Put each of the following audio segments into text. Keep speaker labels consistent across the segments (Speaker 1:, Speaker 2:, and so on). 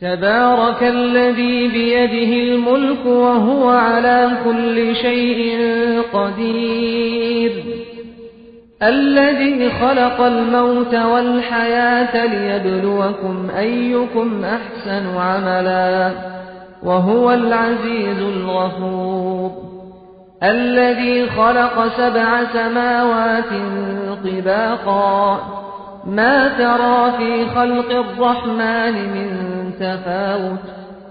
Speaker 1: تبارك الذي بيده الملك وهو على كل شيء قدير الذي خلق الموت والحياة ليبلوكم أيكم أحسن عملا وهو العزيز الغفور الذي خلق 7 سماوات طباقا ما ترى في خلق الرحمن من تفاوت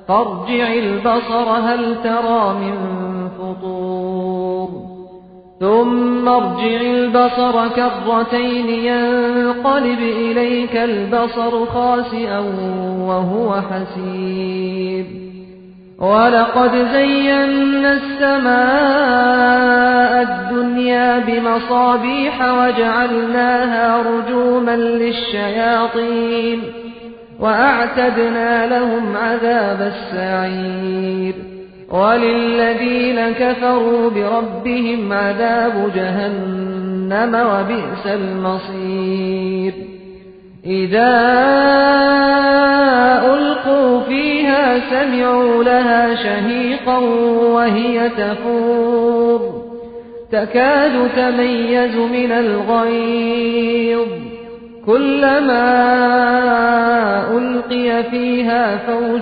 Speaker 1: فارجع البصر هل ترى من فطور ثم ارجع البصر كرتين ينقلب إليك البصر خاسئا وهو حسير ولقد زينا السماء الدنيا بمصابيح وجعلناها رجوما للشياطين وأعتدنا لهم عذاب السعير وللذين كفروا بربهم عذاب جهنم وبئس المصير إذا ألقوا فيها سمعوا لها شهيقا وهي تفور تكاد تميز من الغيظ كلما ألقي فيها فوج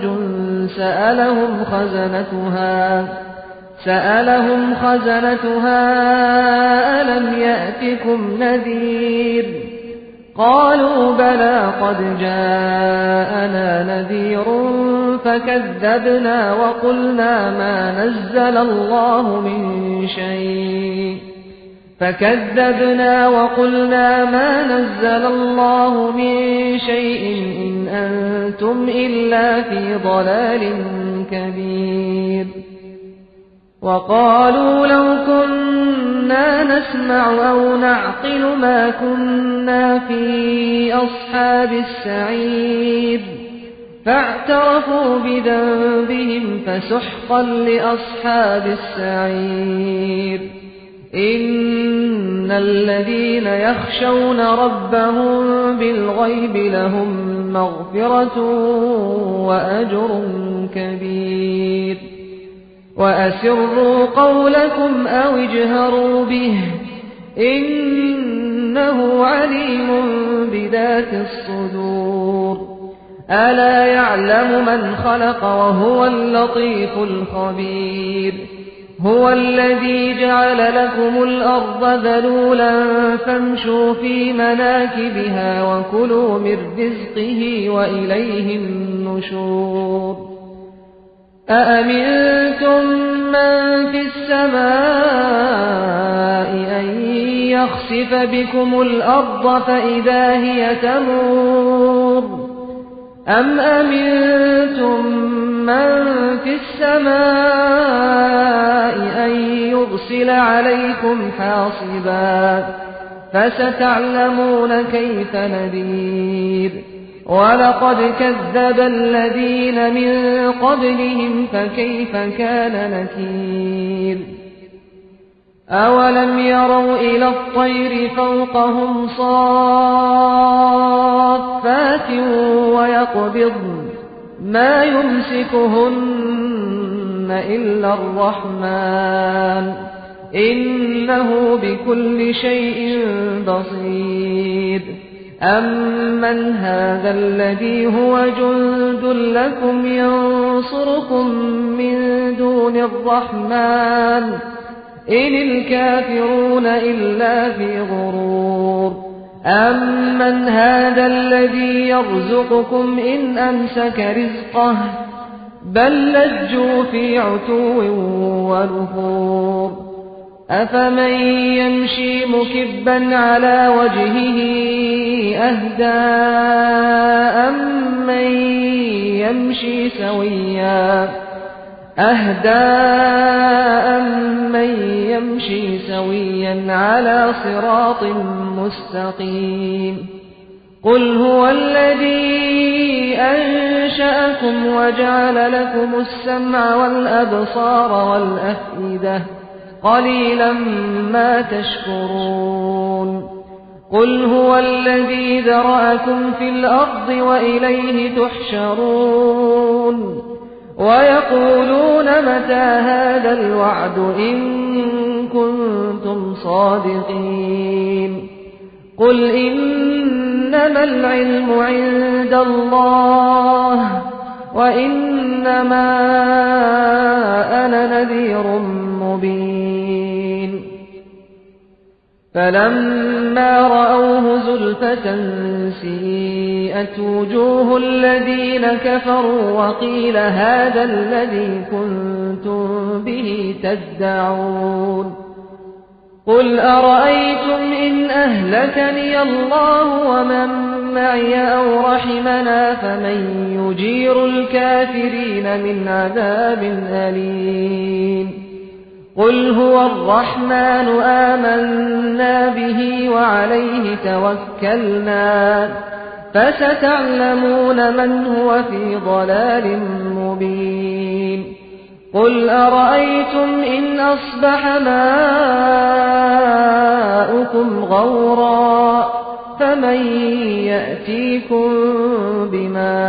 Speaker 1: سألهم خزنتها ألم يأتكم نذير قالوا بلى قد جاءنا نذير فكذبنا وقلنا ما نزل الله من شيء إن أنتم إلا في ضلال كبير وقالوا لو كنا نسمع أو نعقل ما كنا في أصحاب السعير فاعترفوا بذنبهم فسحقا لأصحاب السعير إن الذين يخشون ربهم بالغيب لهم مغفرة وأجر كبير وأسروا قولكم أو اجهروا به إنه عليم بذات الصدور ألا يعلم من خلق وهو اللطيف الخبير هو الذي جعل لكم الأرض ذلولا فامشوا في مناكبها وكلوا من رزقه وإليه النشور أأمنتم من في السماء أن يخسف بكم الأرض فإذا هي تمور أم أمنتم من في السماء أن يرسل عليكم حاصبا فستعلمون كيف نذير ولقد كذب الذين من قبلهم فكيف كان نكير أولم يروا إلى الطير فوقهم صافات ويقبضن ما يمسكهن إلا الرحمن إنه بكل شيء بصير أمن هذا الذي هو جند لكم ينصركم من دون الرحمن إن الكافرون إلا في غرور أمن هذا الذي يرزقكم إن أمسك رزقه بل لجوا في عتو ونفور أفمن يمشي مكبا على وجهه أهدى أمن يمشي سويا على صراط مستقيم قل هو الذي أنشأكم وجعل لكم السمع والأبصار والأفئدة قليلا ما تشكرون قل هو الذي ذرأكم في الأرض وإليه تحشرون ويقولون متى هذا الوعد إن كنتم صادقين قل إنما العلم عند الله وإنما أنا نذير مبين فلما رأوه زلفة سيئت وجوه الذين كفروا وقيل هذا الذي كنتم به تدعون قل أرأيتم إن أهلكني الله ومن معي أو رحمنا فمن يجير الكافرين من عذاب أليم قل هو الرحمن آمنا به وعليه توكلنا فستعلمون من هو في ضلال مبين قل أرأيتم إن أصبح ماؤكم غورا فمن يأتيكم بماء